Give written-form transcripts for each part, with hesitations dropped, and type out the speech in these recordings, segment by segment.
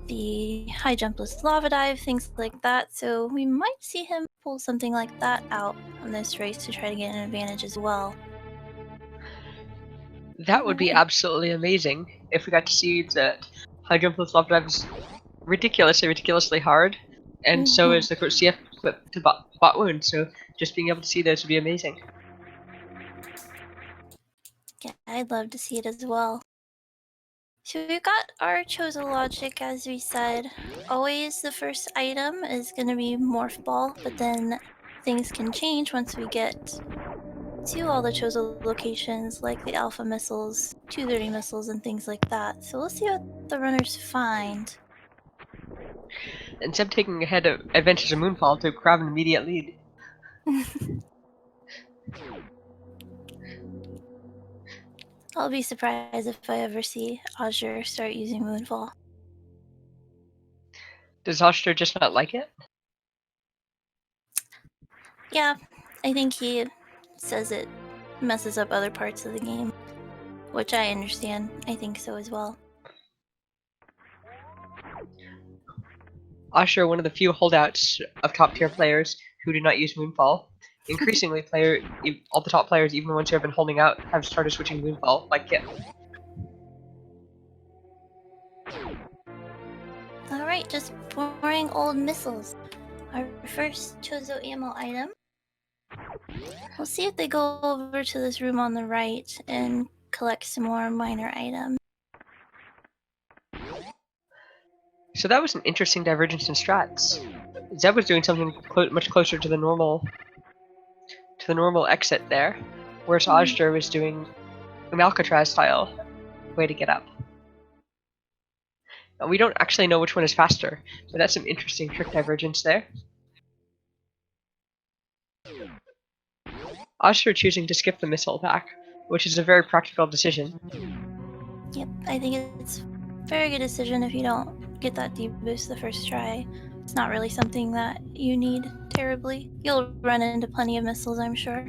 the high jumpless lava dive, things like that. So we might see him pull something like that out on this race to try to get an advantage as well. That would be absolutely amazing if we got to see that high jumpless lava dive is ridiculously hard, and so is the CF clip to bot wound. So just being able to see those would be amazing. Yeah, I'd love to see it as well. So we've got our Chozo logic, as we said. Always the first item is going to be Morph Ball, but then things can change once we get to all the Chozo locations, like the Alpha missiles, 230 missiles, and things like that. So we'll see what the runners find. And Zeb taking ahead of Adventures of Moonfall to grab an immediate lead. I'll be surprised if I ever see Azure start using Moonfall. Does azder just not like it? Yeah, I think he says it messes up other parts of the game, which I understand. I think so as well. azder, one of the few holdouts of top tier players who do not use Moonfall. Increasingly, all the top players, even the ones who have been holding out, have started switching Moonfall, like Kip. Alright, just pouring old missiles. Our first Chozo ammo item. We'll see if they go over to this room on the right and collect some more minor items. So that was an interesting divergence in strats. Zeb was doing something much closer to the normal exit there, whereas azder was doing an Alcatraz style way to get up. Now, we don't actually know which one is faster, but that's some interesting trick divergence there. azder choosing to skip the missile attack, which is a very practical decision. Yep, I think it's a very good decision if you don't get that deep boost the first try. It's not really something that you need terribly. You'll run into plenty of missiles, I'm sure.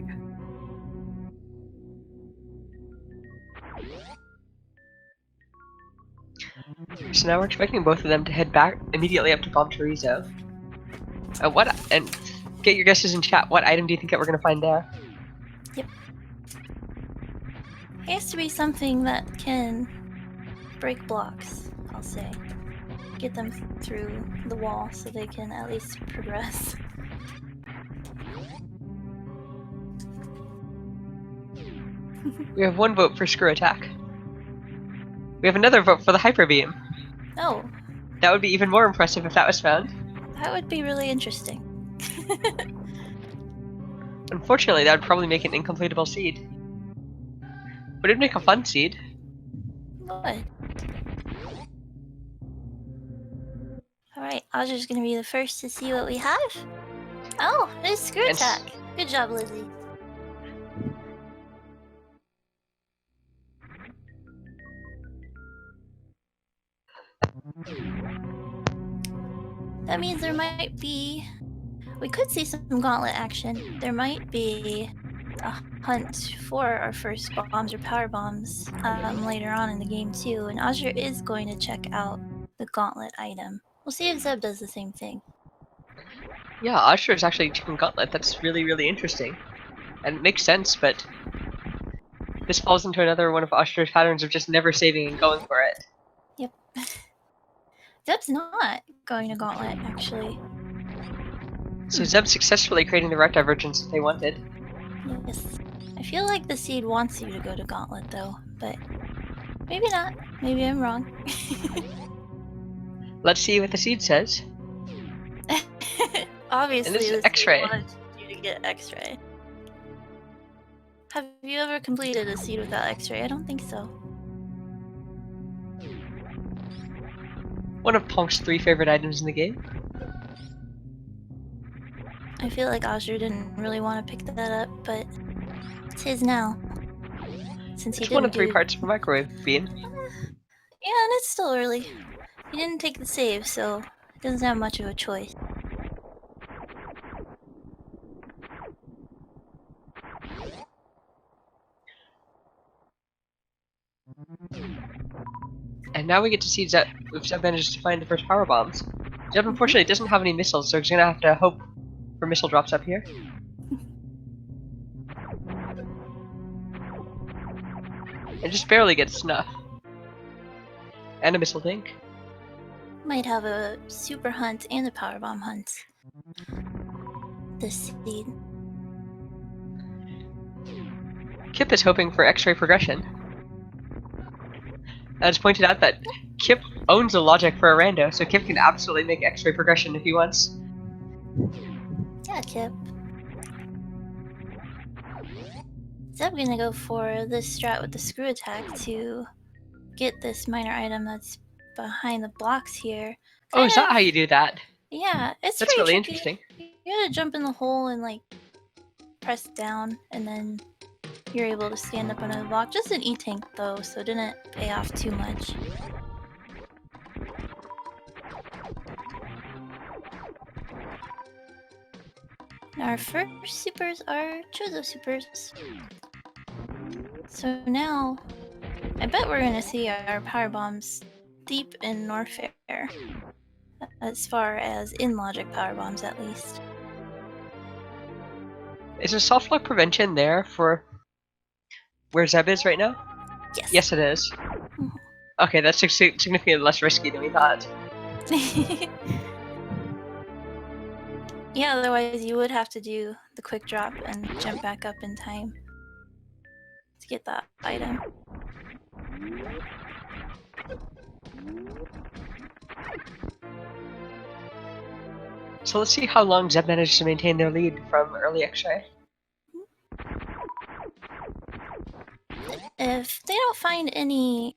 So now we're expecting both of them to head back immediately up to Bomb Chorizo. And get your guesses in chat. What item do you think that we're going to find there? Yep. It has to be something that can break blocks, I'll say. Get them through the wall so they can at least progress. We have one vote for Screw Attack. We have another vote for the Hyper Beam. Oh. That would be even more impressive if that was found. That would be really interesting. Unfortunately, that would probably make an incompletable seed. But it'd make a fun seed. What? Alright, Azur's gonna be the first to see what we have. Oh, it's Screw Attack. Good job, Lizzie. That means there might be... We could see some gauntlet action. There might be a hunt for our first bombs or power bombs later on in the game too, and Azure is going to check out the gauntlet item. We'll see if Zeb does the same thing. Yeah, azder is actually checking Gauntlet. That's really, really interesting. And it makes sense, but this falls into another one of azder's patterns of just never saving and going for it. Yep. Zeb's not going to gauntlet, actually. So Zeb successfully creating the route divergence that they wanted. Yes. I feel like the seed wants you to go to gauntlet, though, but maybe not. Maybe I'm wrong. Let's see what the seed says. Obviously, and this is the X-ray. seed wanted you to get X-ray. Have you ever completed a seed without X-ray? I don't think so. One of Ponk's 3 favorite items in the game. I feel like Azure didn't really want to pick that up, but it's his now. Since It's one of 3 parts of a microwave beam. Yeah, and it's still early. He didn't take the save, so he doesn't have much of a choice. And And now we get to see Zeb, if Zeb manages to find the first power bombs. Zeb unfortunately doesn't have any missiles, so he's gonna have to hope for missile drops up here. And just barely gets snuff. And a missile tank. Might have a super hunt and a power bomb hunt. This seed. Kip is hoping for X-ray progression. As pointed out that Kip owns the logic for a rando, so Kip can absolutely make X-ray progression if he wants. Yeah, Kip. Zeb gonna go for this strat with the screw attack to get this minor item that's behind the blocks here. Oh, is that how you do that? Yeah, it's That's pretty really tricky. interesting. You gotta jump in the hole and like press down, and then you're able to stand up under the block. Just an E-tank though, so it didn't pay off too much. Our first supers are Chozo supers. So now, I bet we're gonna see our power bombs deep in Norfair. As far as in logic power bombs, at least. Is there soft lock prevention there for where Zeb is right now? Yes. Yes, it is. Okay, that's significantly less risky than we thought. Yeah, otherwise you would have to do the quick drop and jump back up in time to get that item. So let's see how long Zeb managed to maintain their lead from early X-ray. If they don't find any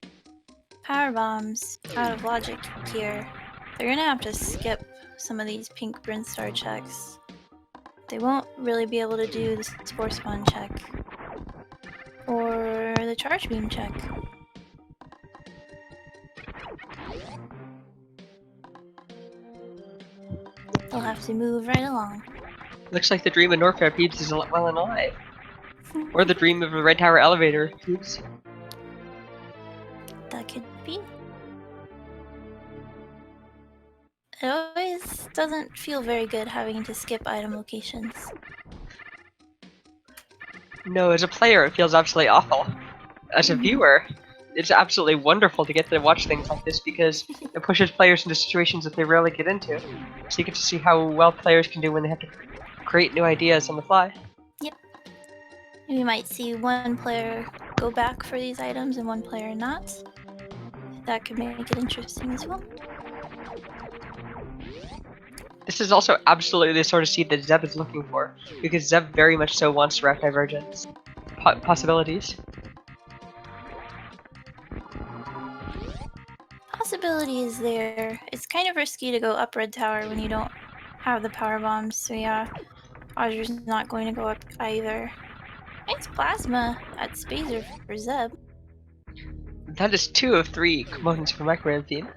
power bombs out of logic here, they're gonna have to skip some of these pink Brinstar checks. They won't really be able to do the Spore Spawn check or the Charge Beam check. They'll have to move right along. Looks like the dream of Norfair Peeps is well and alive. Or the dream of a Red Tower elevator Peeps. That could be. It always doesn't feel very good having to skip item locations. No, as a player it feels absolutely awful. As a viewer, it's absolutely wonderful to get to watch things like this because it pushes players into situations that they rarely get into. So you get to see how well players can do when they have to create new ideas on the fly. Yep. We might see one player go back for these items and one player not. That could make it interesting as well. This is also absolutely the sort of seed that Zeb is looking for, because Zeb very much so wants to wrap divergence. Possibilities. Possibility is there. It's kind of risky to go up Red Tower when you don't have the power bombs, so yeah, Azder's not going to go up either. Nice plasma at Spazer for Zeb. That is 2 of 3 components for Microwave theme.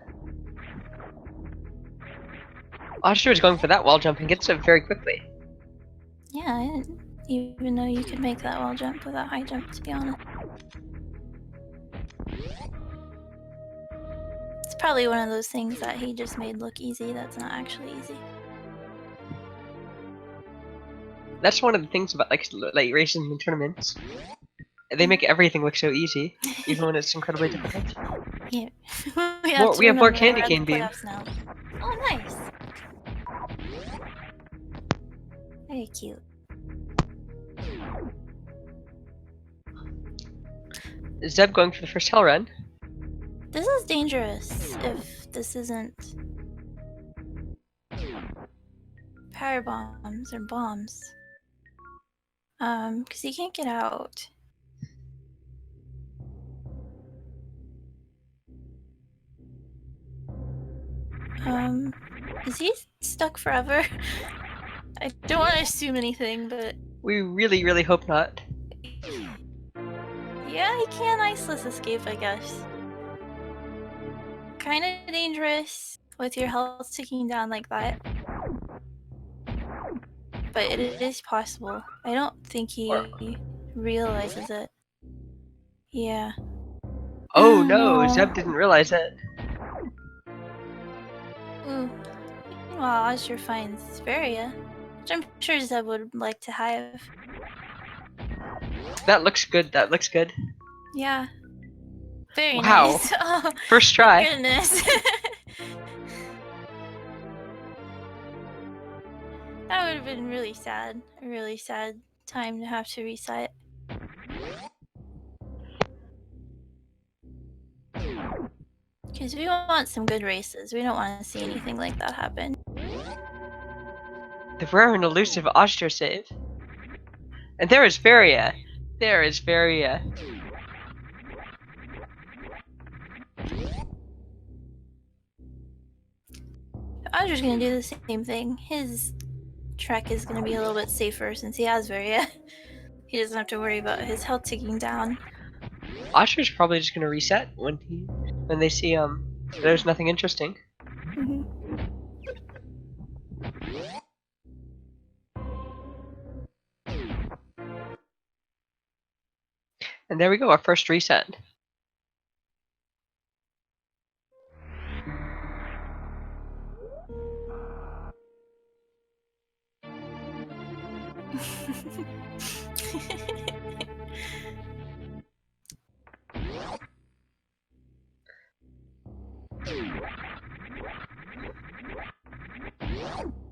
Azder is going for that wall jump and gets it very quickly. Yeah, I didn't even know you could make that wall jump with that high jump, to be honest. It's probably one of those things that he just made look easy that's not actually easy. That's one of the things about like races and tournaments. They make everything look so easy, even when it's incredibly difficult. Yeah. we have more candy cane beam. Now. Oh, nice. Very cute. Zeb going for the first hell run. This is dangerous if this isn't power bombs or bombs. Because he can't get out. Is he stuck forever? I don't want to assume anything, but... We really, really hope not. Yeah, he can iceless escape, I guess. Kinda dangerous with your health ticking down like that. But it is possible. I don't think he realizes it. Yeah. Oh no, No. Zeb didn't realize it. Ooh. Meanwhile, Azure finds Varia, which I'm sure Zeb would like to have. That looks good, that looks good. Yeah. Very Wow. nice. Oh, First my try. goodness. That would have been really sad. A really sad time to have to reset. Because we want some good races. We don't want to see anything like that happen. The rare and elusive Oster save. And there is Varia. There is Varia. Audrey's gonna do the same thing. His trek is gonna be a little bit safer since he has Varia. He doesn't have to worry about his health ticking down. Oster's probably just gonna reset when they see there's nothing interesting. Mm-hmm. And there we go, our first reset.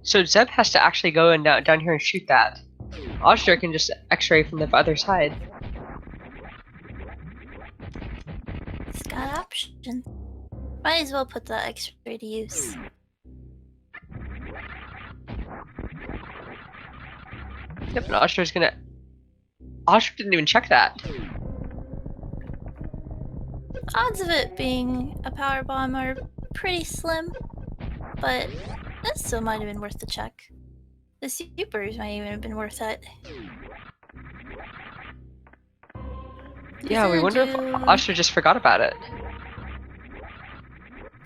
So Zeb has to actually go and down here and shoot that. Oster can just X-ray from the other side. He's got options. Might as well put the X-ray to use. Yep, and Oster's gonna... Oster didn't even check that. Odds of it being a power bomb are pretty slim, but that still might have been worth the check. The supers might even have been worth it. Yeah, we wonder if Oster just forgot about it.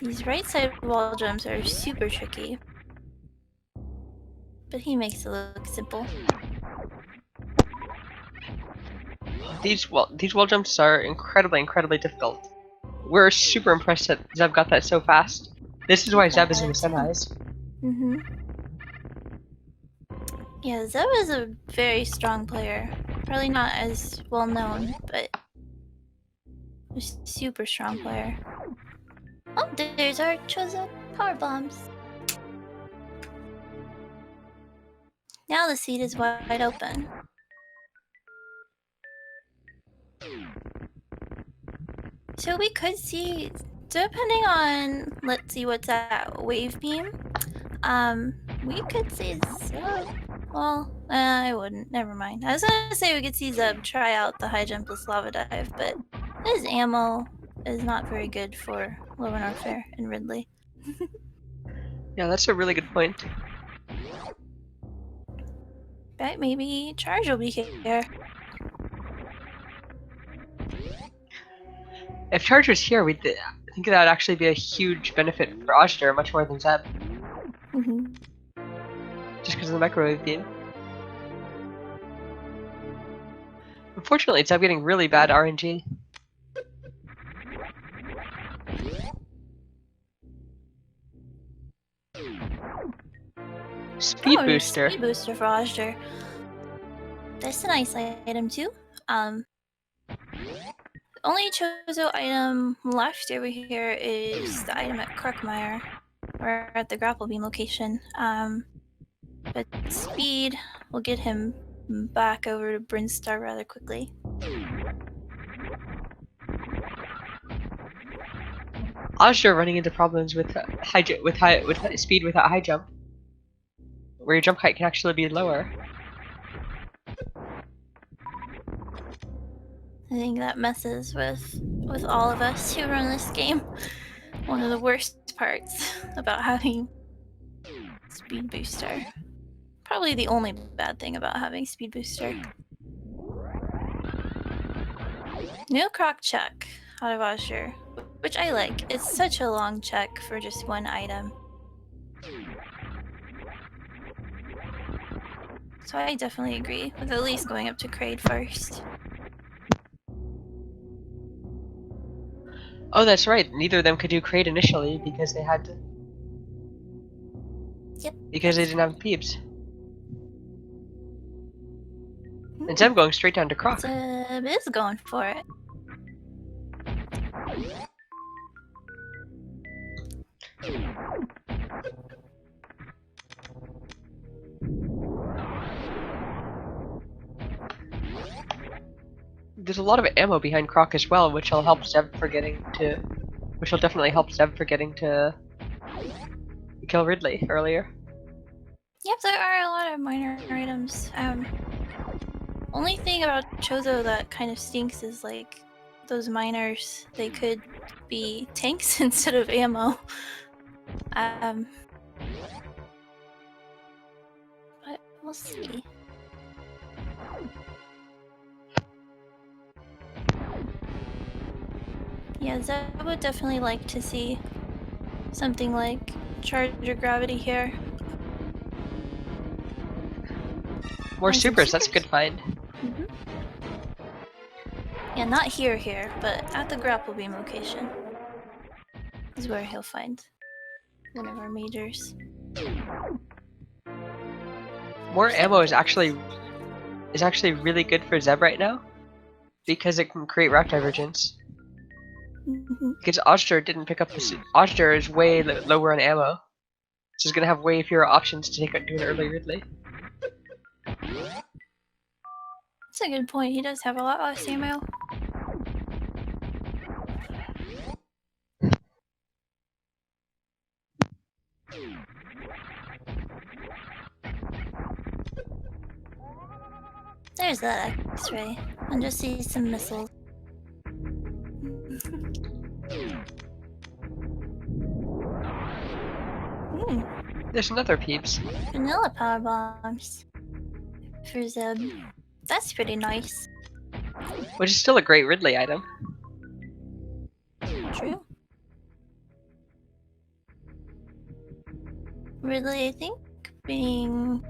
These right side wall jumps are super tricky, but he makes it look simple. These wall jumps are incredibly difficult. We're super impressed that Zeb got that so fast. This is why Zeb is in the semis. Mm-hmm. Yeah, Zeb is a very strong player. Probably not as well known, but a super strong player. Oh, there's our Chozo power bombs. Now the seat is wide open. So we could see, depending on, let's see what's that wave beam. We could see Zeb. Well, I wouldn't. Never mind. I was gonna say we could see Zeb try out the high jumpless lava dive, but his ammo is not very good for Low and Fair and Ridley. Yeah, that's a really good point. Bet maybe Charge will be here. If Charge was here, I think that would actually be a huge benefit for Oster, much more than Zeb. Mm-hmm. Just because of the microwave beam. Unfortunately, Zeb getting really bad RNG. Speed booster. Speed booster for Azder. That's a nice item too. Only Chozo item left over here is the item at Krukmeyer, or at the grapple beam location. But speed will get him back over to Brinstar rather quickly. Azure running into problems with speed without high jump, where your jump height can actually be lower. I think that messes with all of us who run this game. One of the worst parts about having speed booster. Probably the only bad thing about having speed booster. No croc check out of Azure, which I like. It's such a long check for just one item. So I definitely agree with at least going up to Kraid first. Oh, that's right. Neither of them could do crate initially because they had to. Yep. Because they didn't have peeps. And Hmm. Zeb going straight down to Croc. Zeb is going for it. There's a lot of ammo behind Croc as well, which will help Zeb for getting to. Which will definitely help Zeb for getting to kill Ridley earlier. Yep, there are a lot of minor items. Only thing about Chozo that kind of stinks is like those miners. They could be tanks instead of ammo. But we'll see. Yeah, Zeb would definitely like to see something like charger gravity here. More And some supers, that's a good find. Mm-hmm. Yeah, not here, but at the grapple beam location is where he'll find one of our majors. More ammo is actually really good for Zeb right now because it can create route divergence. Mm-hmm. Because azder didn't pick up the azder is way lower on ammo, so he's gonna have way fewer options to do an early Ridley. That's a good point. He does have a lot less ammo. There's that X-ray, and just see some missiles. There's another peeps. Vanilla power bombs for Zeb. That's pretty nice. Which is still a great Ridley item. True. Really, I think being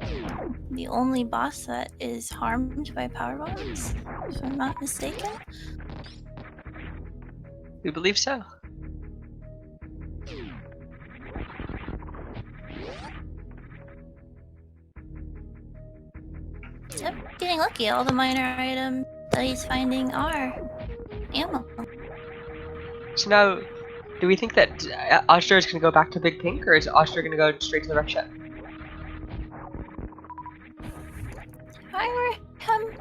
the only boss that is harmed by power bombs, if I'm not mistaken. We believe so. Yep, getting lucky. All the minor items that he's finding are ammo. So now, do we think that azder is gonna go back to Big Pink, or is azder gonna go straight to the wreck ship? If I were him,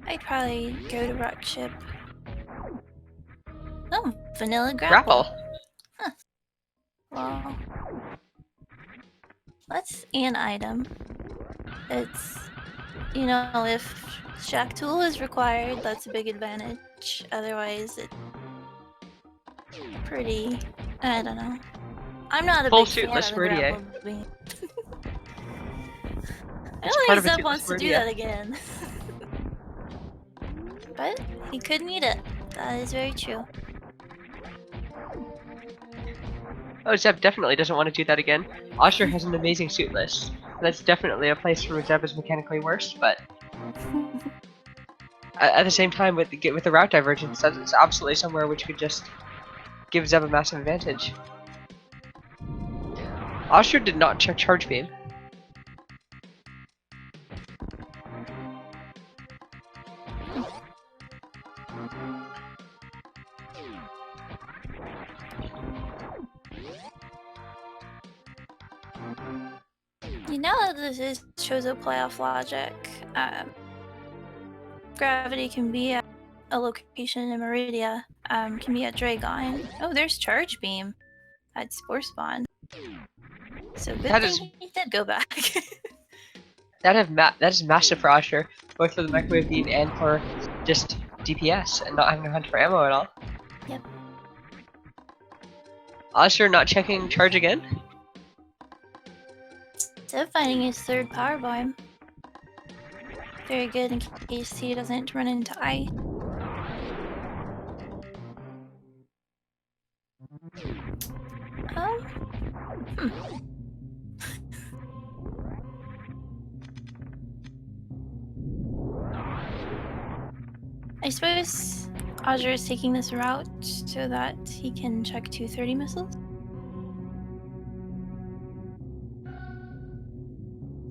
I'd probably go to Rock Ship. Oh, vanilla grapple. Huh. Well, that's an item. It's, you know, if Shack Tool is required, that's a big advantage. Otherwise, it's pretty, I don't know. I'm not a Full big fan suitless of the Meridier. grapple beam. I It's don't part think of a Zeb suitless wants to do Meridier. that again. But he could need it. That is very true. Oh, Zeb definitely doesn't want to do that again. azder has an amazing suit list. That's definitely a place where Zeb is mechanically worse, but at the same time, with the route divergence, that's absolutely somewhere which could just give Zeb a massive advantage. azder did not check charge beam. You know that this is Chozo playoff logic. Gravity can be at a location in Meridia. Can be at Dragon. Oh, there's Charge Beam at Spore Spawn. So good That thing is he did go back. that is massive for azder, both for the microwave beam and for just DPS and not having to hunt for ammo at all. Yep. azder not checking charge again. Zeb finding his third power bomb. Very good in case he doesn't run into ice. Hmm. I suppose Azder is taking this route so that he can check 230 missiles.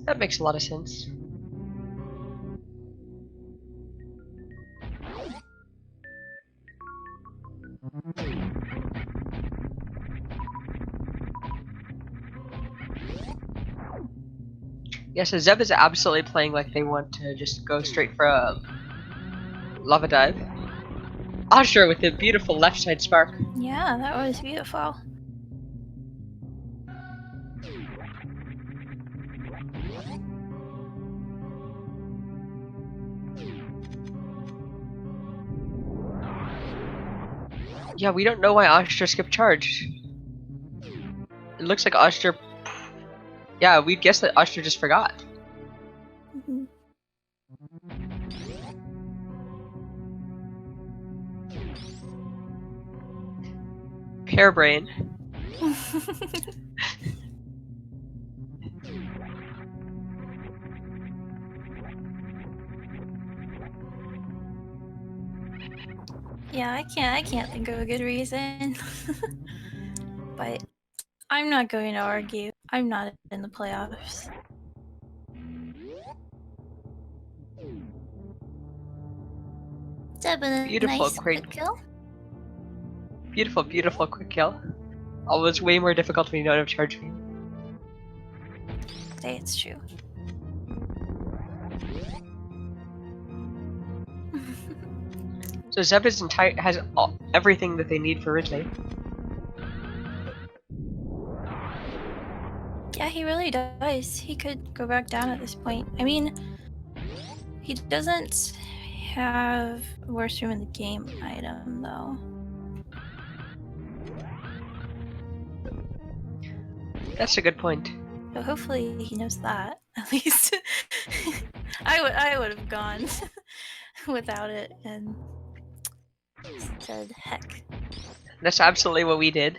That makes a lot of sense. Yeah, so Zeb is absolutely playing like they want to just go straight for a lava dive. Azder with a beautiful left side spark. Yeah, that was beautiful. Yeah, we don't know why Azder skipped charge. It looks like Azder. Yeah, we'd guess that Azder just forgot. Mhm. Pear-brain. Yeah, I can't think of a good reason. But I'm not going to argue. I'm not in the playoffs. Zeb with a Beautiful, nice quick, quick kill. beautiful, beautiful quick kill. Always way more difficult when you don't have charge beam. Say it's true. So Zeb is has everything that they need for Ridley. Yeah, he really does. He could go back down at this point. I mean, he doesn't have worst room in the game item, though. That's a good point. So hopefully he knows that, at least. I would have gone without it and said, heck. That's absolutely what we did.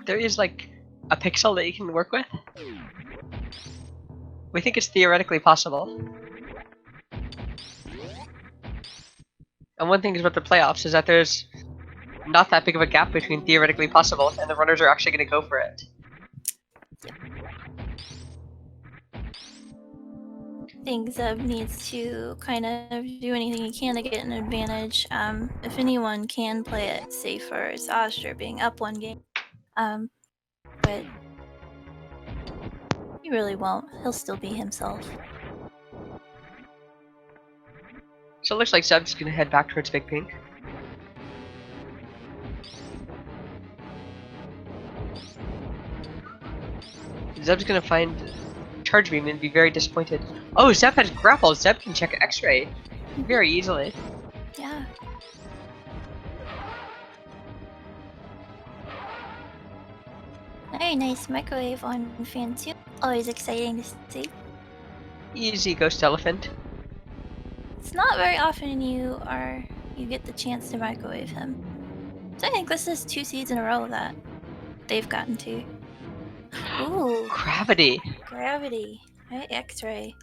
There is like a pixel that you can work with. We think it's theoretically possible. And one thing about the playoffs is that there's not that big of a gap between theoretically possible and the runners are actually going to go for it. I think Zeb needs to kind of do anything he can to get an advantage. If anyone can play it safer, it's Azder being up one game. But he really won't. He'll still be himself. So it looks like Zeb's going to head back towards Big Pink. Zeb's going to find charge beam and be very disappointed. Oh, Zeb has grapple. Zeb can check X-ray very easily. Yeah. Very nice microwave on fan 2. Always exciting to see. Easy Ghost Elephant. It's not very often you get the chance to microwave him. So I think this is 2 seeds in a row that they've gotten to. Ooh, Gravity. gravity. Right, X-ray.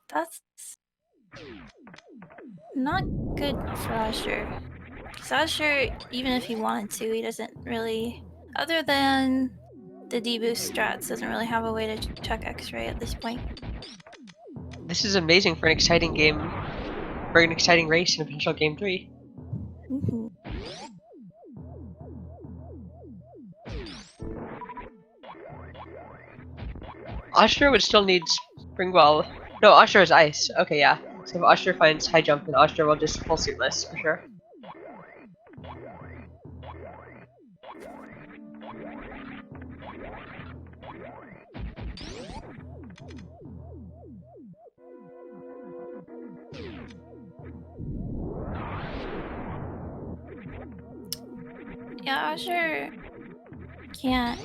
That's not good for Azure. Because Azure, even if he wanted to, he doesn't really, other than the deboost strats, doesn't really have a way to check X-ray at this point. This is amazing for an exciting game, for an exciting race in a potential game 3. Mm-hmm. Usher would still need Springwell. No, Usher is ice. Okay, yeah. So if Usher finds high jump, then Usher will just full suitless for sure. Yeah, Azure can't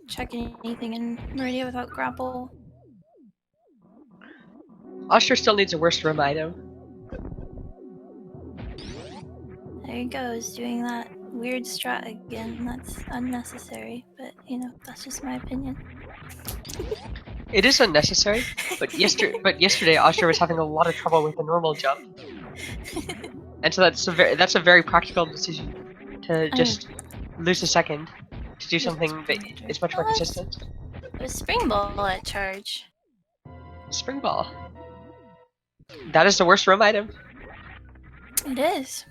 check anything in Meridia without grapple. Usher still needs a worst room item. There he goes, doing that Weird strat again. That's unnecessary, but that's just my opinion. It is unnecessary, but yesterday Asher was having a lot of trouble with the normal jump, and so that's a very practical decision to I'm just lose a second to do just something that being a jerk. is much more Oh, consistent. it was spring ball at charge. Spring ball. That is the worst roam item. It is.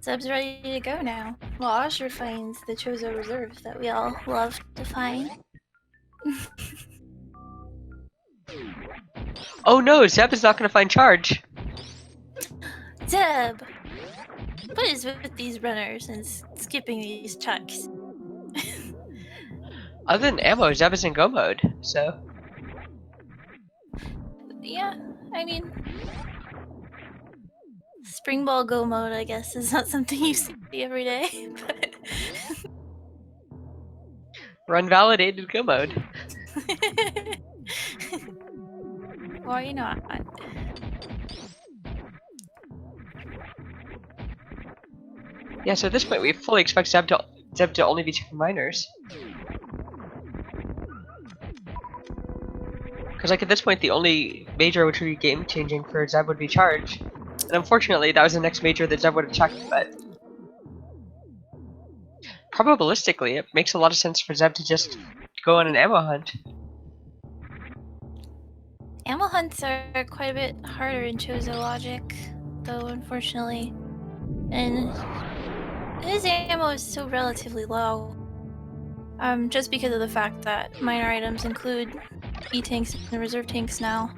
Zeb's ready to go now. Well, Asher finds the Chozo Reserve that we all love to find. Oh no, Zeb is not going to find charge. Zeb! What is with these runners and skipping these chucks? Other than ammo, Zeb is in go mode, so Yeah, I mean, spring ball go mode, I guess, is not something you see every day, but run validated go mode. why not? Yeah, so at this point we fully expect Zeb to only be checking minors. Because like at this point the only major which would be game changing for Zeb would be charge. And unfortunately that was the next major that Zeb would have checked, but probabilistically it makes a lot of sense for Zeb to just go on an ammo hunt. Ammo hunts are quite a bit harder in Chozo logic, though, unfortunately. And his ammo is still relatively low. Just because of the fact that minor items include E-tanks and reserve tanks now.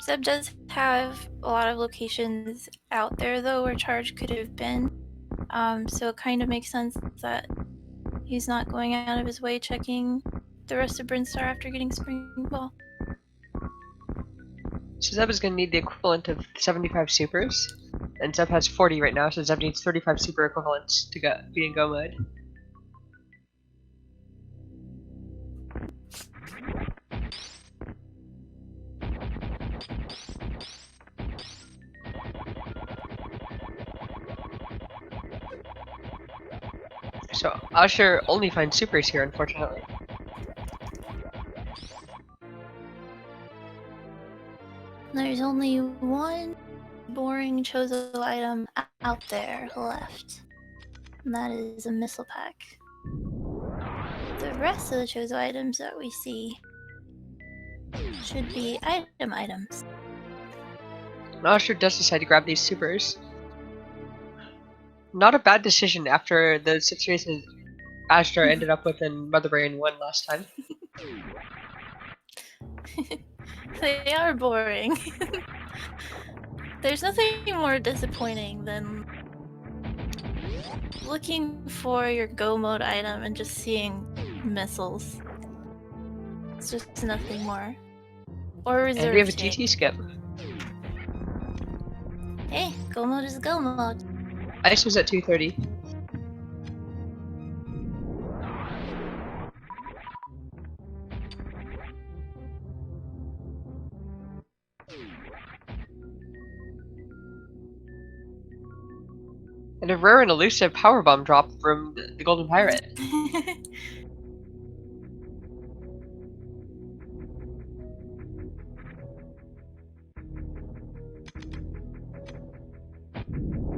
Zeb does have a lot of locations out there, though, where charge could have been. So it kind of makes sense that he's not going out of his way checking the rest of Brinstar after getting Spring Ball. So Zeb is going to need the equivalent of 75 supers. And Zeb has 40 right now, so Zeb needs 35 super equivalents to be in go mode. So Asher only finds supers here, unfortunately. There's only one boring Chozo item out there left, and that is a missile pack. The rest of the Chozo items that we see should be item items. Asher does decide to grab these supers. Not a bad decision after the situation Asher ended up with in Mother Brain 1 last time. They are boring. There's nothing more disappointing than looking for your go mode item and just seeing missiles. It's just nothing more. Or reserve And we have a tank. TT skip. Hey, go mode is go mode. Ice was at 230. And a rare and elusive power bomb drop from the Golden Pirate.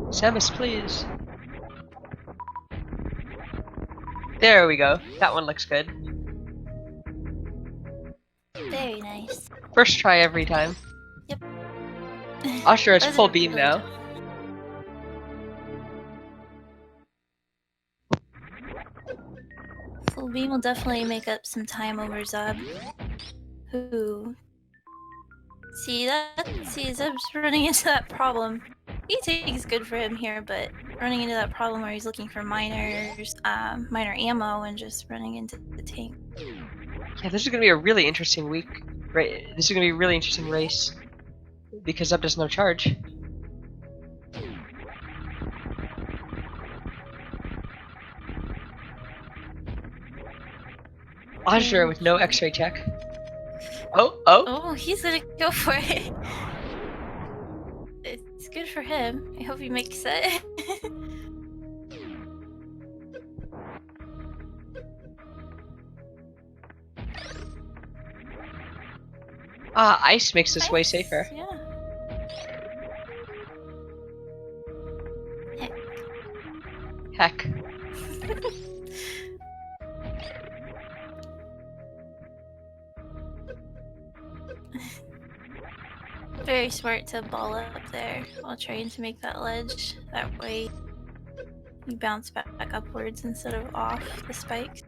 Samus, please. There we go. That one looks good. Very nice. First try every time. Yep. Asher has That's full beam really now. tough. Full beam will definitely make up some time over Zeb. Who? See, Zeb's running into that problem. E-tank's good for him here, but running into that problem where he's looking for minor ammo and just running into the tank. Yeah, this is gonna be a really interesting week. Right, this is gonna be a really interesting race. because Zeb doesn't have charge. Azure with no X-ray check. Oh! Oh, he's gonna go for it. It's good for him. I hope he makes it. Ice makes this way safer. Yeah. Heck. Very smart to ball up there while trying to make that ledge. That way you bounce back upwards instead of off the spikes.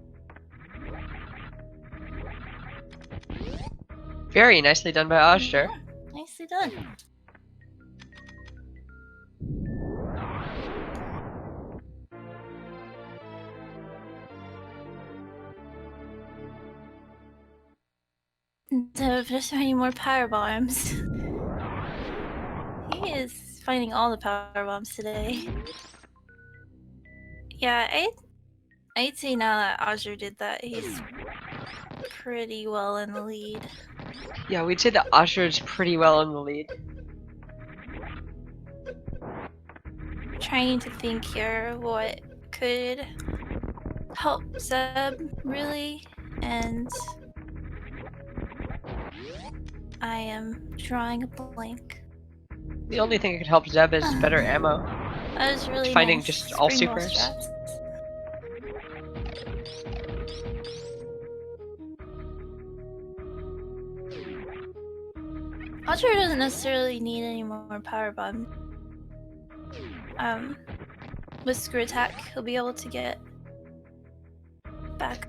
Very nicely done by Azder. Nicely done. So if there's any more power bombs. He is finding all the power bombs today. Yeah, I'd say now that Azure did that, he's pretty well in the lead. Yeah, we'd say that Azure is pretty well in the lead. Trying to think here what could help Zeb really, and I am drawing a blank. The only thing that could help Zeb is better ammo. That was really Finding nice. just all Spring ball supers. straps. Azure doesn't necessarily need any more power bomb. With screw attack, he'll be able to get back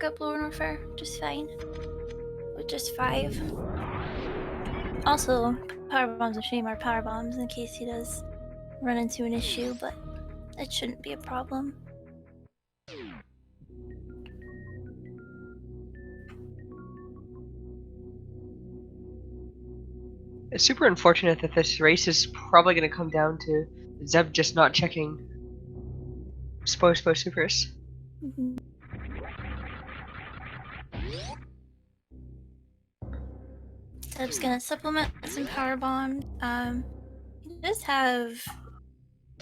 up lower warfare just fine. With just 5. Also, power bombs of shame are power bombs in case he does run into an issue, but it shouldn't be a problem. It's super unfortunate that this race is probably going to come down to Zeb just not checking Spo supers. Zeb's gonna supplement some power bombs. He does have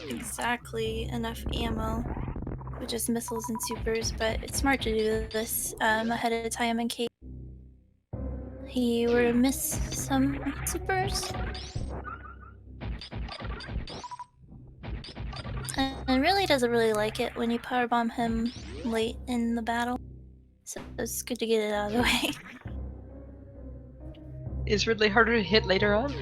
exactly enough ammo with just missiles and supers, but it's smart to do this ahead of time in case he were to miss some supers. And really doesn't really like it when you powerbomb him late in the battle. So it's good to get it out of the way. Is Ridley harder to hit later on?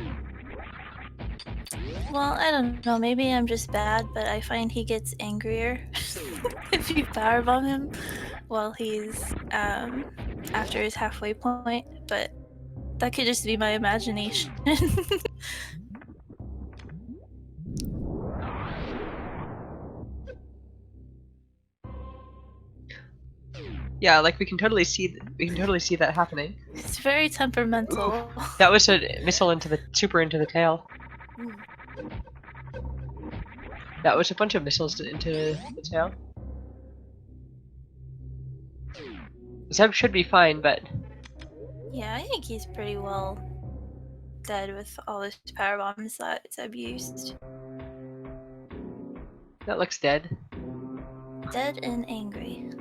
Well, I don't know, maybe I'm just bad, but I find he gets angrier if you powerbomb him while he's after his halfway point, but that could just be my imagination. Yeah, like we can totally see that happening. It's very temperamental. Ooh, that was a missile into the super into the tail. That was a bunch of missiles into the tail. Zeb should be fine, but Yeah, I think he's pretty well dead with all those power bombs that Zeb used. that looks dead. Dead and angry.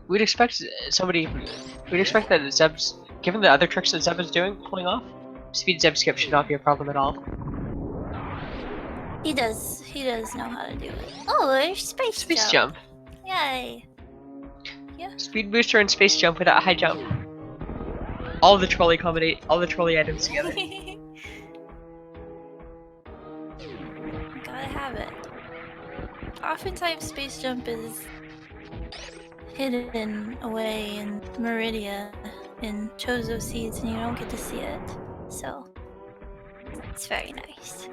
We'd expect that Zeb's, given the other tricks that Zeb is pulling off, speed Zeb skip should not be a problem at all. He does know how to do it. Oh, there's space jump. Yay. Yeah. Speed booster and space jump without high jump. All the trolley items together. Gotta have it. Oftentimes space jump is hidden away in Meridia in Chozo seeds and you don't get to see it. So it's very nice.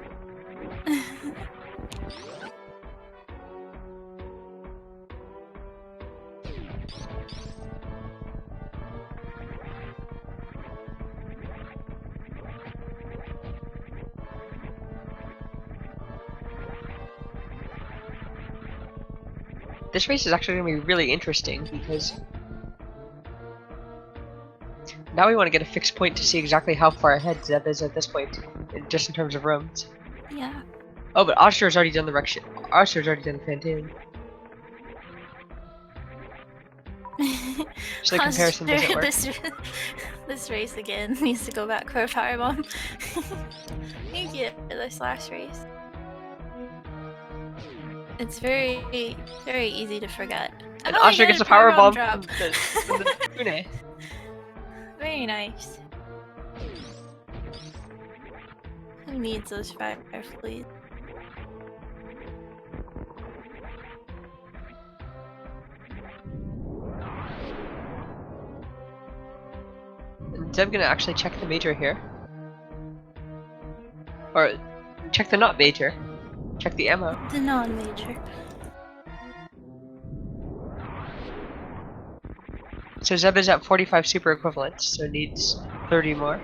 This race is actually going to be really interesting because now we want to get a fixed point to see exactly how far ahead Zeb is at this point, just in terms of rooms. Yeah. Oh, but Oshter's already done the wreck. Oshter's already done the Fantoon. So the comparison doesn't work. This race again needs to go back for a firebomb. Thank you for this last race. It's very, very easy to forget. And Oh, Oshter gets a powerbomb from the Kune. Very nice. Who needs those fireflies? And Zeb gonna actually check the major here. Or check the not major. Check the ammo. The non-major. So Zeb is at 45 super equivalents, so needs 30 more.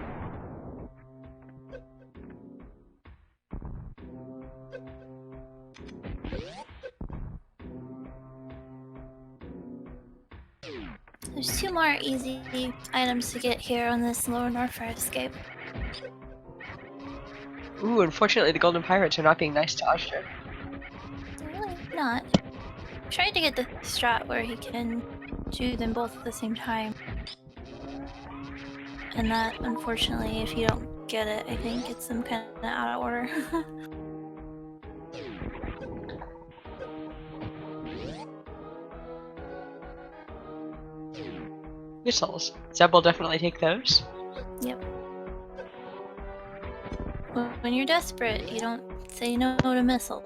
There's 2 more easy items to get here on this lower north fire escape. Ooh, unfortunately the Golden Pirates are not being nice to Oshter. They're really not. Tried to get the strat where he can do them both at the same time. And that, unfortunately, if you don't get it, I think it's some kind of out of order. Missiles. Zeb will definitely take those. Yep. When you're desperate, you don't say no to missile.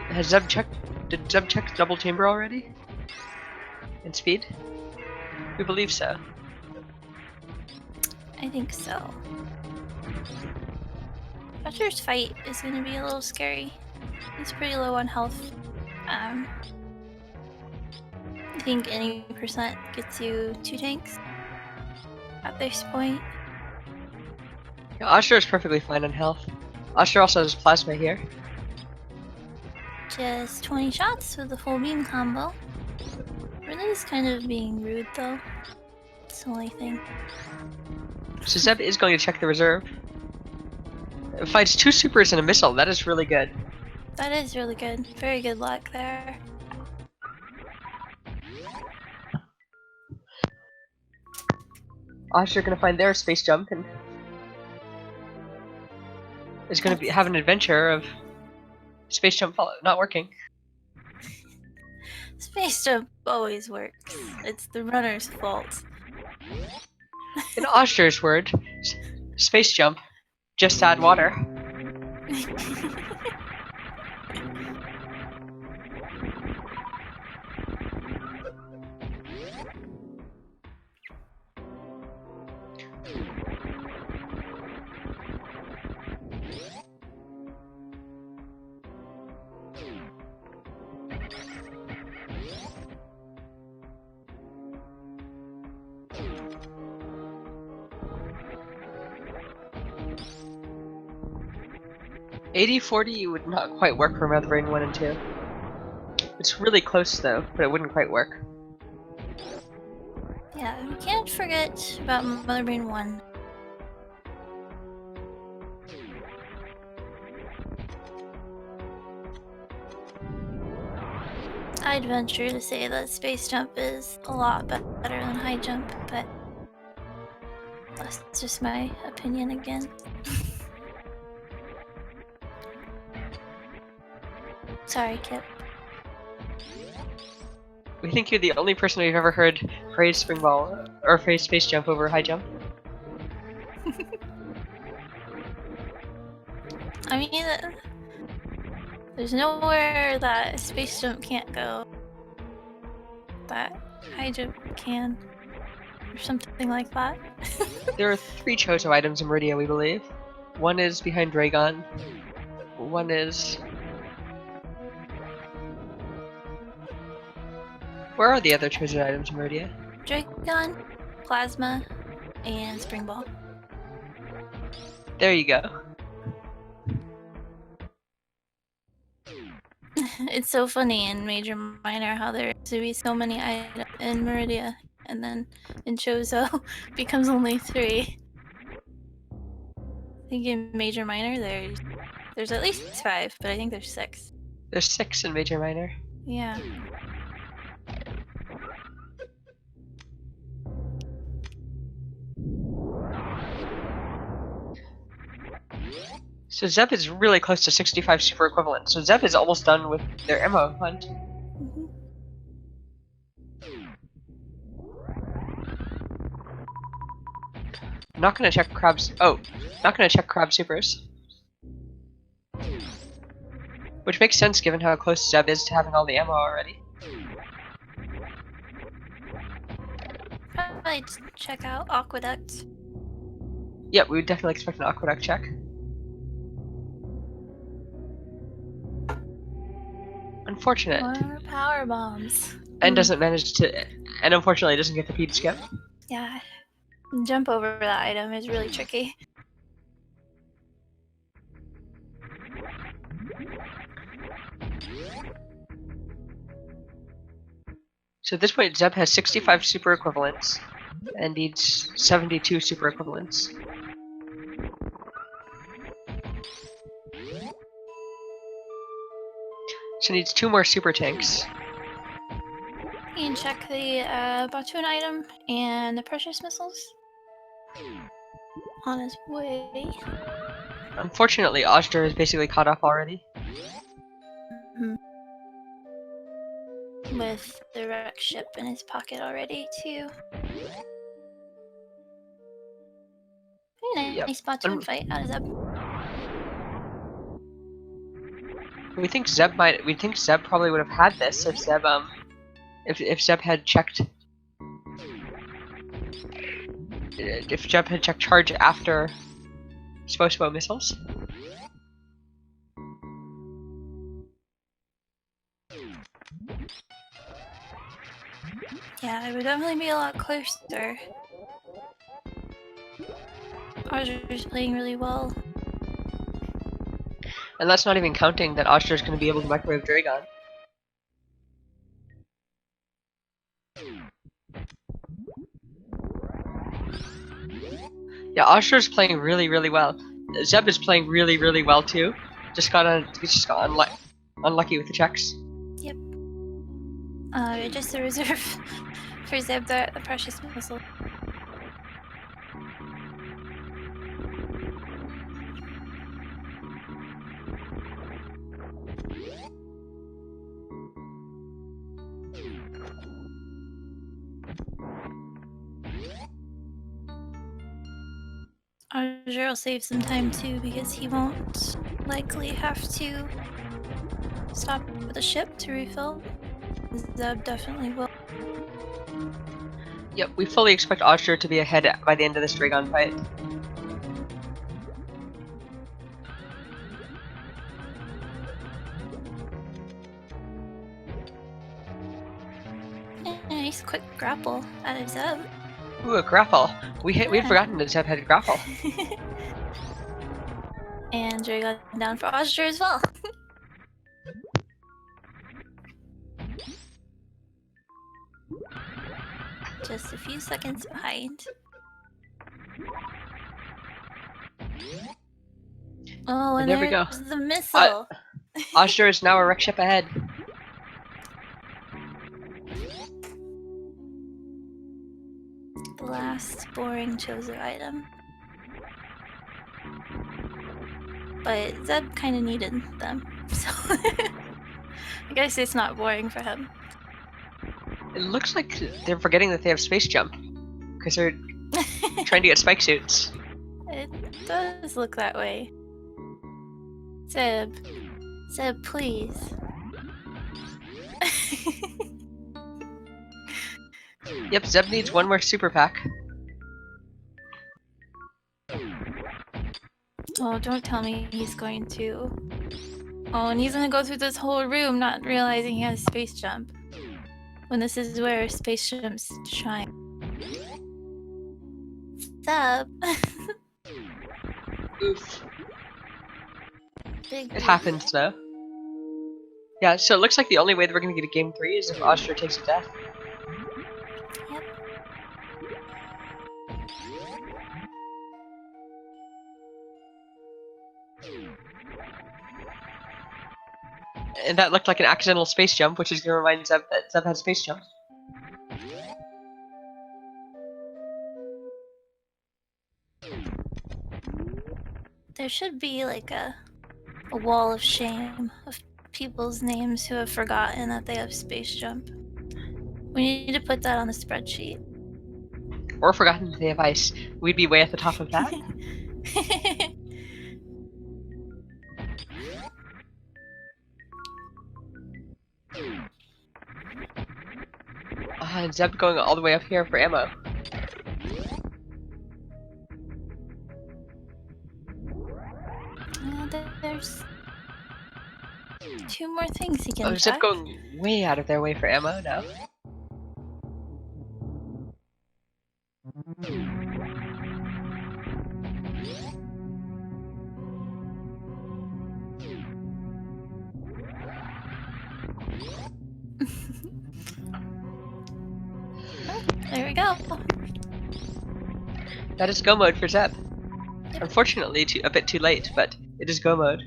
Has Zeb checked? Did Zeb check double chamber already? And speed? We believe so. I think so. Butcher's fight is going to be a little scary. He's pretty low on health. I think any percent gets you 2 tanks at this point. Yeah, Oshter is perfectly fine on health. Oshter also has plasma here. Just 20 shots with the full beam combo. Really is kind of being rude though. It's the only thing. So Zeb is going to check the reserve. It fights 2 supers and a missile. That is really good. That is really good. Very good luck there. Oshter gonna find their space jump and is gonna have an adventure of space jump not working. Space jump always works. It's the runner's fault. In Oshter's word, space jump, just add water. $80-40 would not quite work for Mother Brain 1 and 2. It's really close though, but it wouldn't quite work. Yeah, we can't forget about Mother Brain 1. I'd venture to say that space jump is a lot better than high jump, but that's just my opinion again. Sorry, Kip. We think you're the only person we've ever heard praise spring ball or praise space jump over high jump. I mean, there's nowhere that space jump can't go that high jump can, or something like that. There are 3 Chozo items in Meridia, we believe. One is behind Dragon. One is... Where are the other Chozo items in Meridia? Dragon, Plasma, and Spring Ball. There you go. It's so funny in Major Minor how there used to be so many items in Meridia, and then in Chozo becomes only 3. I think in Major Minor there's at least 5, but I think there's 6. There's 6 in Major Minor. Yeah. So Zeb is really close to 65 super equivalent. So Zeb is almost done with their ammo hunt. Mhm. I'm not gonna check Crab's. Oh, not gonna check Crab supers. Which makes sense given how close Zeb is to having all the ammo already. Probably check out Aqueduct. Yep, we would definitely expect an Aqueduct check. Unfortunate. More power bombs. And doesn't manage to. And unfortunately doesn't get the P to skip. Yeah. Jump over that item is really tricky. So at this point, Zeb has 65 super equivalents and needs 72 super equivalents. So needs 2 more super tanks. You can check the Batoon item and the precious missiles. On his way. Unfortunately, azder is basically caught up already. With the wreck ship in his pocket already, too. Very nice Batoon fight out of Zeb. We think Zeb probably would have had this if Zeb if Zeb had checked charge after Spo missiles. Yeah, it would definitely be a lot closer. Azder's playing really well. And that's not even counting that azder is going to be able to microwave Dragon. Yeah, azder is playing really, really well. Zeb is playing really, really well too. Just got unlucky with the checks. Yep. Just a reserve for Zeb the precious missile. Azder will save some time too because he won't likely have to stop with the ship to refill. Zeb definitely will. Yep, we fully expect azder to be ahead by the end of this Dragon fight. Nice quick grapple out of Zeb. Ooh, a grapple. We'd forgotten that Zeb had a grapple. And Dragon down for azder as well. Just a few seconds behind. Oh, and there we go. The missile. Azder is now a wreck ship ahead. The last boring Chozo item. But Zeb kind of needed them, so I guess it's not boring for him. It looks like they're forgetting that they have space jump because they're trying to get spike suits. It does look that way. Zeb, please. Yep, Zeb needs one more super pack. Oh, don't tell me he's going to. Oh, and he's gonna go through this whole room not realizing he has space jump. When this is where space jumps shine. Zeb. Oof. Big It oof. happens though. Yeah, so it looks like the only way that we're gonna get a game 3 is if Austria takes a death. Yep. And that looked like an accidental space jump, which is gonna remind Zeb that Zeb had space jump. There should be like a wall of shame of people's names who have forgotten that they have space jump. We need to put that on the spreadsheet. Or forgotten that they have ice. We'd be way at the top of that. And Zeb going all the way up here for ammo. There's 2 more things he can Oh, Zeb check. going way out of their way for ammo now. Oh, there we go. That is go mode for Zeb. Unfortunately, a bit too late, but it is go mode.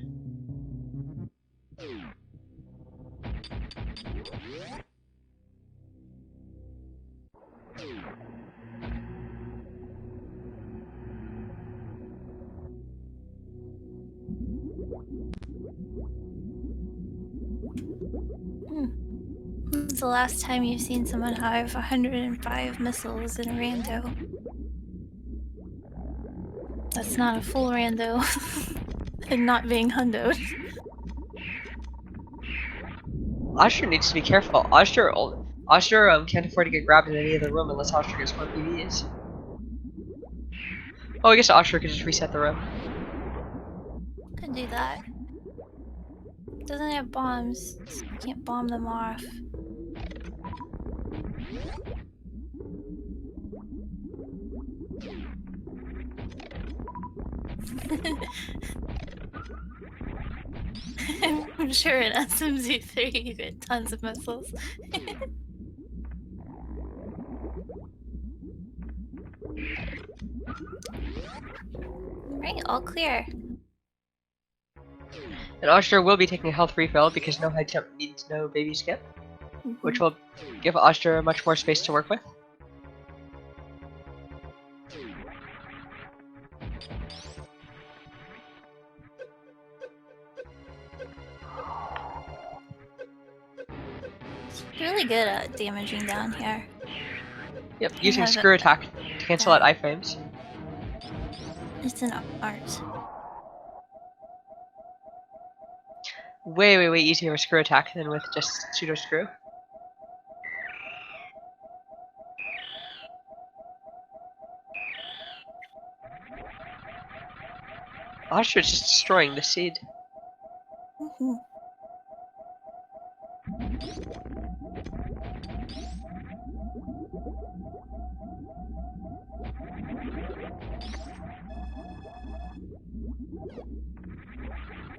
When's the last time you've seen someone have 105 missiles in a rando? That's not a full rando. And not being hundoed. Austria needs to be careful. Austria can't afford to get grabbed in any other room unless Austria gets more PVs. Oh, I guess Austria could just reset the room. Could do that. Doesn't have bombs. Can't bomb them off. I'm sure in SMZ3 you get tons of missiles. Right, all clear. And Austria will be taking a health refill because no high jump means no baby skip, which will give Austria much more space to work with. It's really good at damaging down here. Yep, using screw attack to cancel out iframes. It's an art. Way easier with screw attack than with just pseudo screw. Austria's just destroying the seed.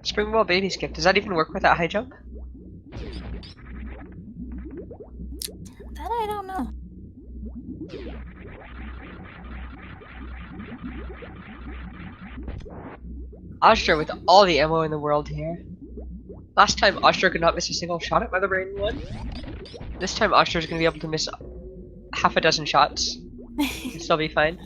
Springwall baby skip, does that even work without high jump? That I don't know. Austria with all the ammo in the world here. Last time Austria could not miss a single shot at Mother Brain 1. This time Austria's gonna be able to miss half a dozen shots and still be fine.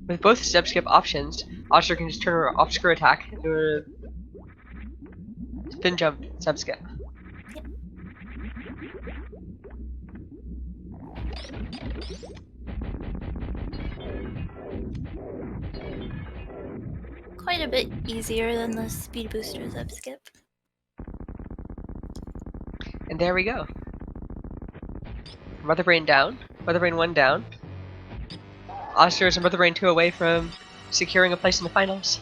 With both Zeb skip options, Austria can just turn her off screw attack and do a spin jump Zeb skip. Yep. Quite a bit easier than the speed boosters up skip. And there we go. Mother Brain down. Mother Brain 1 down. Austria is a Mother Brain 2 away from securing a place in the finals.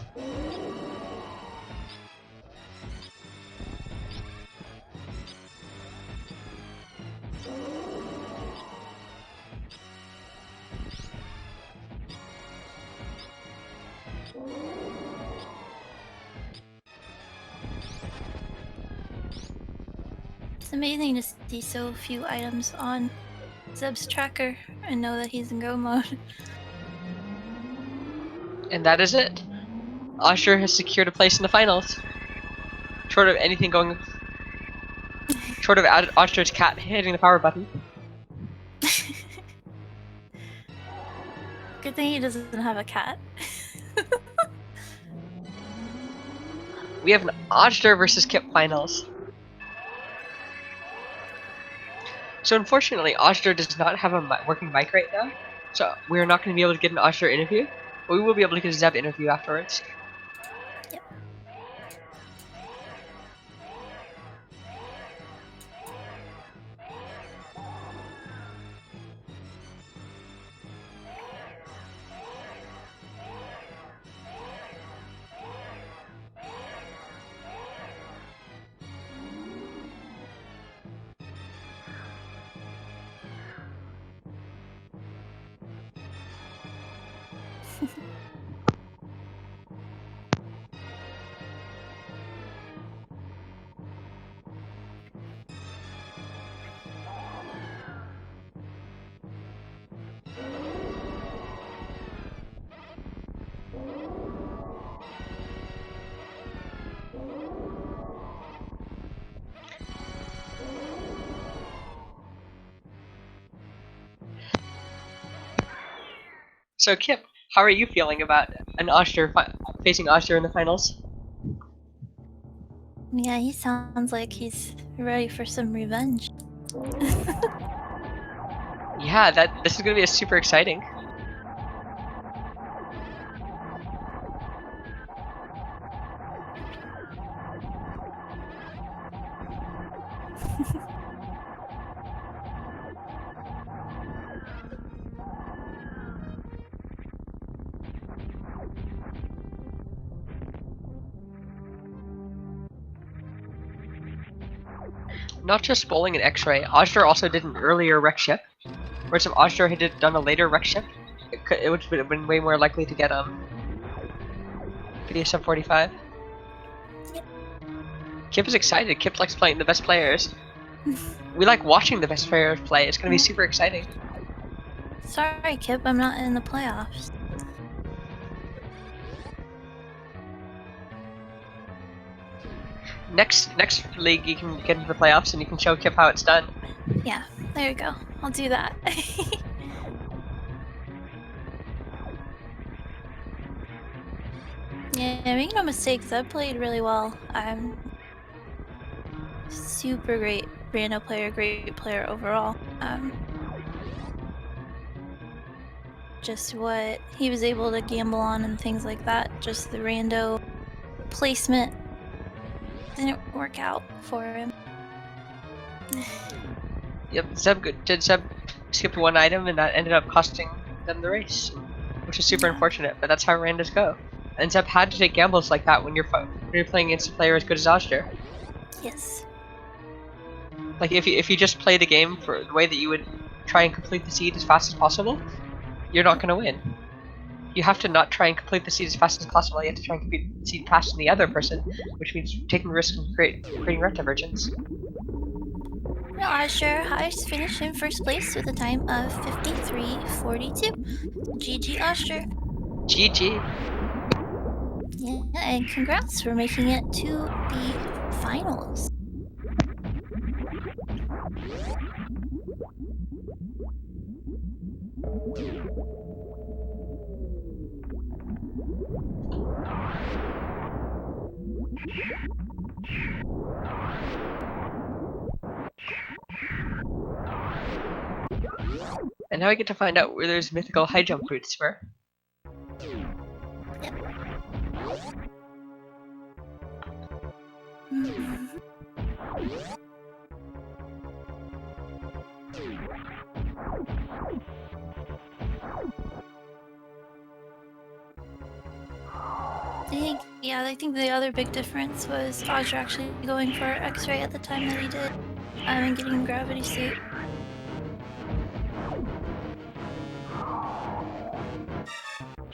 It's amazing to see so few items on Zeb's tracker and know that he's in go mode. And that is it. Azder has secured a place in the finals. Short of anything going... Short of Azder's cat hitting the power button. Good thing he doesn't have a cat. We have an Azder versus Kip finals. So unfortunately, Azder does not have a working mic right now, so we're not going to be able to get an Azder interview, but we will be able to get a Zeb interview afterwards. Yep. So Kip, how are you feeling about an Azder facing Azder in the finals? Yeah, he sounds like he's ready for some revenge. Yeah, this is going to be super exciting. Not just bowling and X-ray, Azder also did an earlier wreck ship. Whereas if Azder had done a later wreck ship, it would have been way more likely to get a sub 45. Yep. Kip is excited. Kip likes playing the best players. We like watching the best players play. It's gonna be super exciting. Sorry, Kip, I'm not in the playoffs. Next league, you can get into the playoffs and you can show Kip how it's done. Yeah, there you go. I'll do that. Yeah, make no mistakes, I played really well. I'm super great Rando player, great player overall. Just what he was able to gamble on and things like that, just the Rando placement didn't work out for him. Yep, did Zeb skip one item and that ended up costing them the race, which is super unfortunate. But that's how randos go. And Zeb had to take gambles like that when you're playing against a player as good as Azder. Yes. Like if you just play the game for the way that you would try and complete the seed as fast as possible, you're not gonna win. You have to not try and complete the seed as fast as possible. You have to try and complete the seed faster than the other person, which means taking risks and creating ret divergence. Well, Azure Heist finished in first place with a time of 53:42. GG Azure. GG. Yeah, and congrats for making it to the finals. And now I get to find out where those mythical high jump boots were. Yep. I think the other big difference was Audra actually going for X-ray at the time that he did, and getting gravity suit.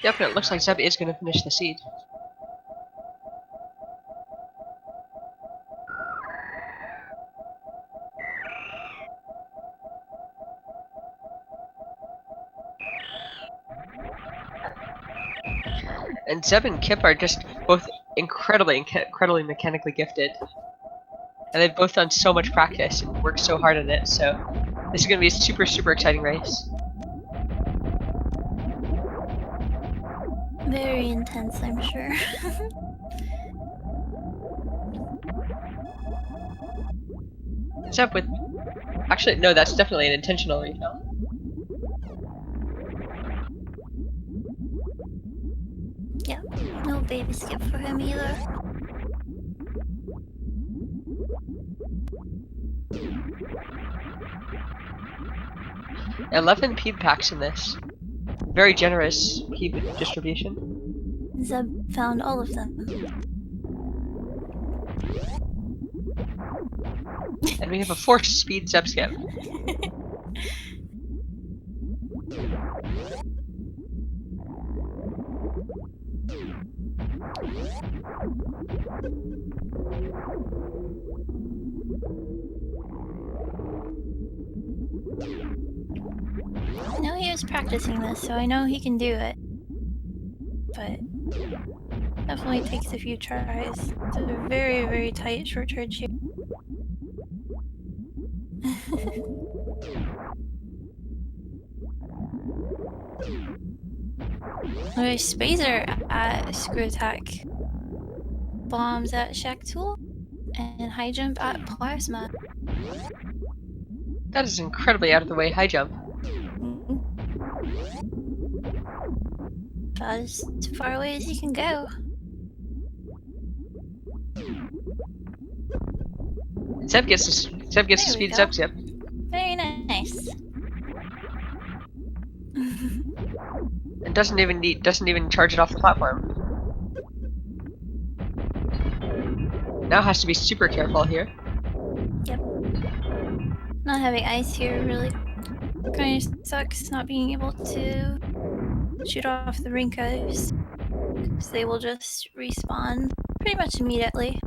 Yep, and it looks like Zeb is going to finish the seed. And Zeb and Kip are just both incredibly mechanically gifted. And they've both done so much practice and worked so hard at it, so this is going to be a super exciting race. Very intense, I'm sure. Zeb with... Actually, no, that's definitely an intentional retail. Yeah, no baby skip for him either. And 11 peed packs in this. Very generous peed distribution. Zeb found all of them. And we have a 4-speed Zeb skip. I know he was practicing this, so I know he can do it. But definitely takes a few tries. It's a very tight short charge here. Okay, Spazer at Screw Attack. Bombs at Shack Tool. And High Jump at Plasma. That is incredibly out of the way high jump. About as far away as he can go. Zeb gets a speed Zeb skip. Very nice. And doesn't even charge it off the platform. Now has to be super careful here. Yep. Not having ice here really kind of sucks, not being able to shoot off the Rinkos, because they will just respawn pretty much immediately.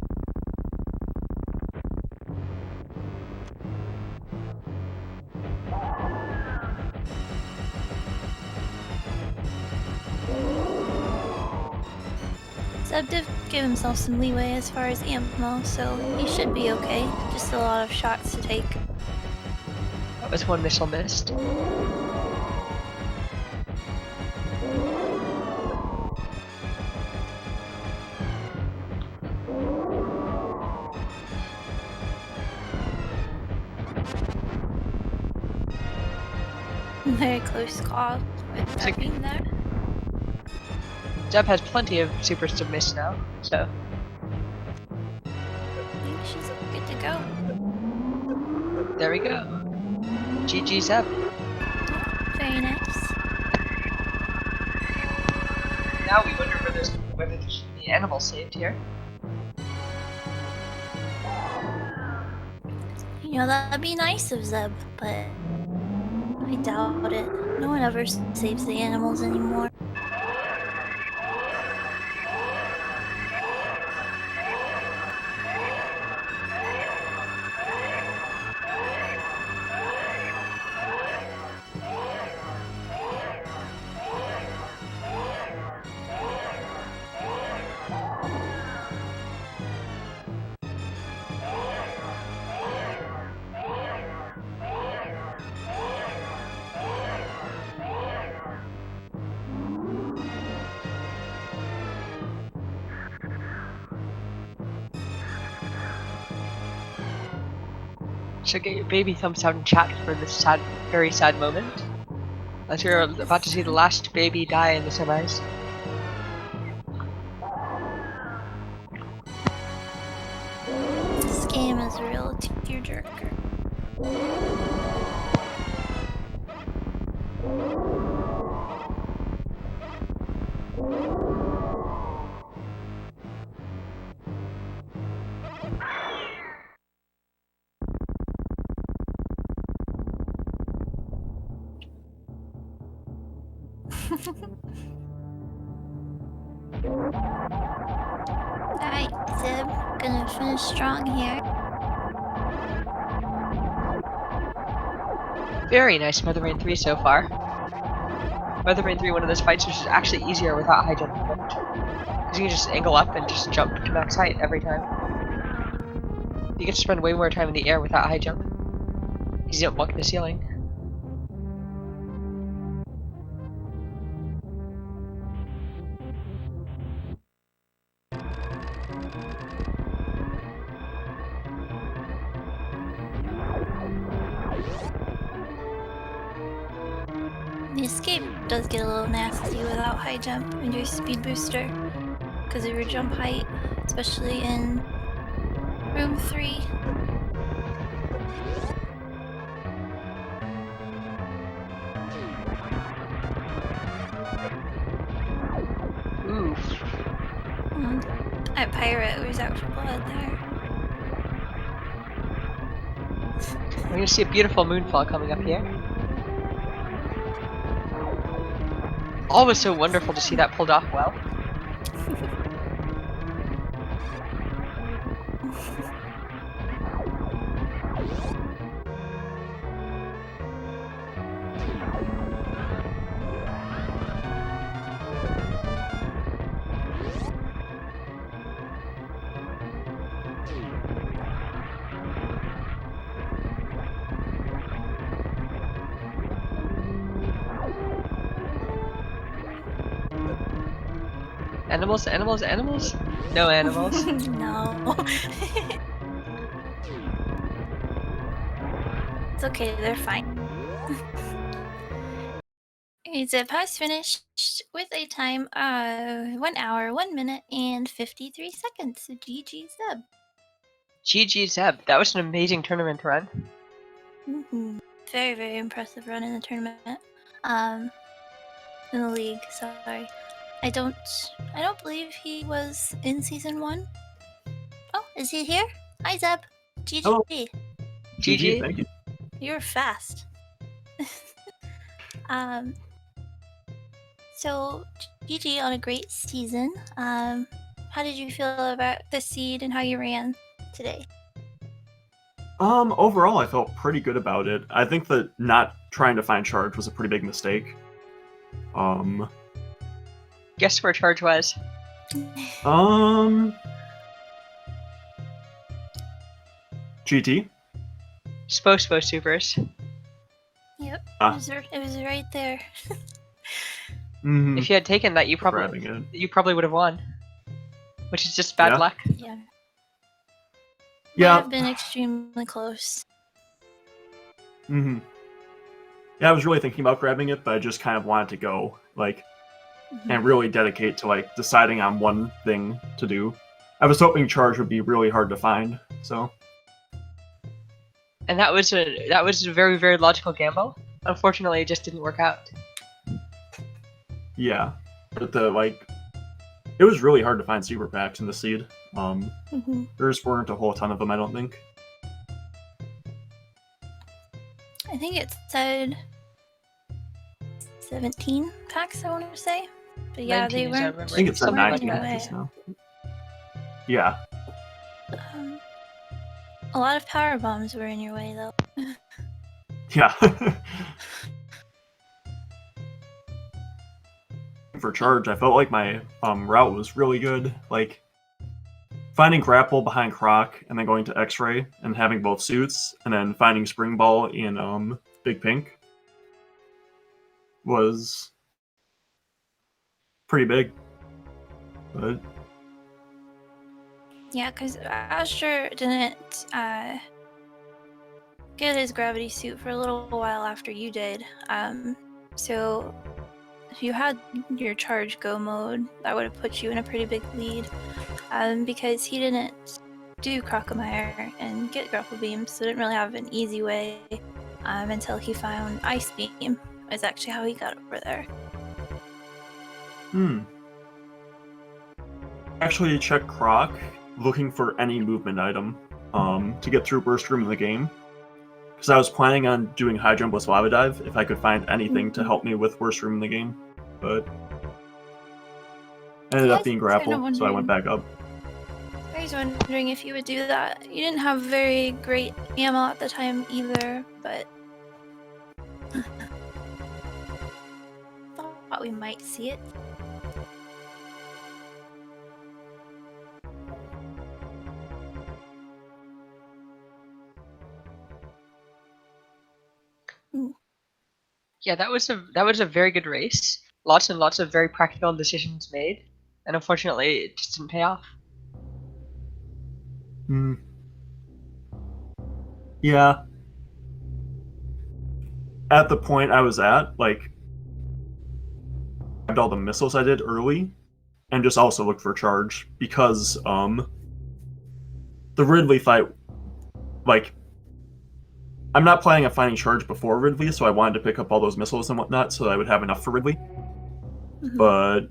Zeb did give himself some leeway as far as ammo, so he should be okay. Just a lot of shots to take. That was one missile missed. Very close call with that being there. Zeb has plenty of supers to miss now, so. I think she's good to go. There we go. GG Zeb. Very nice. Now we wonder whether there's any animal saved here. You know, that'd be nice of Zeb, but I doubt it. No one ever saves the animals anymore. So get your baby thumbs out in chat for this very sad moment. As we're about to see the last baby die in the semis. This game is a real tearjerker. Alright, Zeb, gonna finish strong here. Very nice Feather Rain 3 so far. Weather Rain 3 one of those fights which is actually easier without high jump equipped. Because you can just angle up and just jump to max height every time. You get to spend way more time in the air without high jump. Because you don't block the ceiling. The escape does get a little nasty without high jump and your speed booster because of your jump height, especially in room 3. Oof. That pirate was out for blood there. We're gonna see a beautiful moonfall coming up here. Always so wonderful to see that pulled off well. Animals, animals, animals? No animals. No. It's okay, they're fine. Zeb has finished with a time of 1 hour, 1 minute, and 53 seconds. So GG Zeb. GG Zeb, that was an amazing tournament run. Very, very impressive run in the tournament. In the league, sorry. I don't believe he was in season 1. Oh, is he here? Hi Zeb. GG. Hello. GG. Thank you. You were fast. So GG on a great season. How did you feel about the seed and how you ran today? Overall, I felt pretty good about it. I think that not trying to find charge was a pretty big mistake. Guess where charge was? GT? Spo supers. Yep, Ah. it was right there. Mm-hmm. If you had taken that, you probably would have won. Which is just bad luck. Yeah. Yeah. Would have been extremely close. Mm-hmm. Yeah, I was really thinking about grabbing it, but I just kind of wanted to go, and really dedicate to, deciding on one thing to do. I was hoping charge would be really hard to find, so... And that was a very, very logical gamble. Unfortunately, it just didn't work out. Yeah. But it was really hard to find super packs in the seed. There just weren't a whole ton of them, I don't think. I think it said 17 packs, I want to say. But yeah, they weren't. I think it's 19 just now. Yeah. A lot of power bombs were in your way, though. Yeah. For charge, I felt like my route was really good. Finding grapple behind Croc and then going to X-ray and having both suits, and then finding Spring Ball in Big Pink was pretty big. But yeah, because Azder didn't get his gravity suit for a little while after you did. So if you had your charge go mode, that would have put you in a pretty big lead. Because he didn't do Crocomire and get grapple beams, so didn't really have an easy way until he found Ice Beam. Is actually how he got over there. Actually, check Croc, looking for any movement item to get through Burst Room in the game. Because I was planning on doing High Jump with Lava Dive if I could find anything to help me with Worst Room in the game, but ended up being Grapple, so I went back up. I was wondering if you would do that. You didn't have very great ammo at the time either, but thought we might see it. Yeah, that was a very good race. Lots and lots of very practical decisions made, and unfortunately, it just didn't pay off. Hmm. Yeah. At the point I was at, like, I grabbed all the missiles I did early, and just also looked for charge because the Ridley fight, like, I'm not planning on finding charge before Ridley, so I wanted to pick up all those missiles and whatnot so that I would have enough for Ridley. But,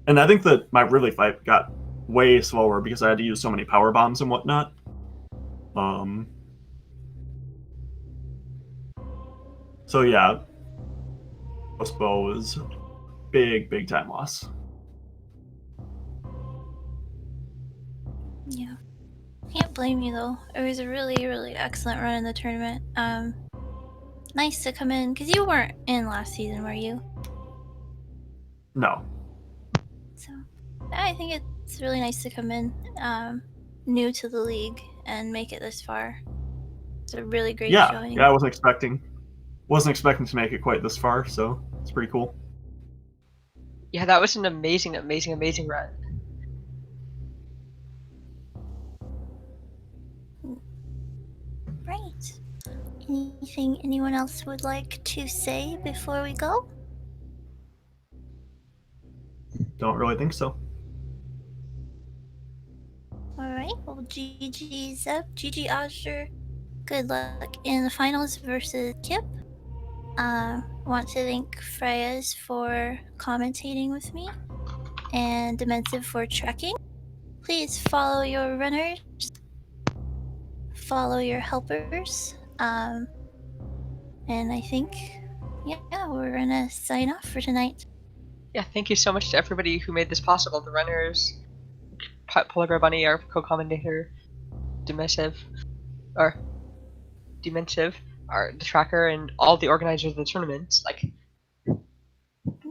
and I think that my Ridley fight got way slower because I had to use so many power bombs and whatnot. So yeah, crossbow was big time loss. Yeah. Can't blame you though. It was a really excellent run in the tournament. Nice to come in, because you weren't in last season, were you? No. So I think it's really nice to come in new to the league and make it this far. It's a really great showing. Yeah, I wasn't expecting to make it quite this far, so it's pretty cool. Yeah, that was an amazing run. Right. Anything anyone else would like to say before we go? Don't really think so. Alright, well GG Zeb, GG azder. Good luck in the finals versus Kip. Want to thank Freyas for commentating with me and Dimensive for tracking. Please follow your runners, follow your helpers, and I think, yeah, we're gonna sign off for tonight. Yeah, thank you so much to everybody who made this possible. The runners, Polar Bear Bunny, our co-commentator, Dimensive, the tracker, and all the organizers of the tournaments. Like,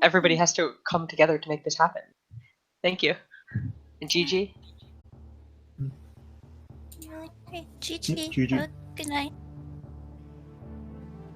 everybody has to come together to make this happen. Thank you. And GG. Really great. GG. GG. Good night.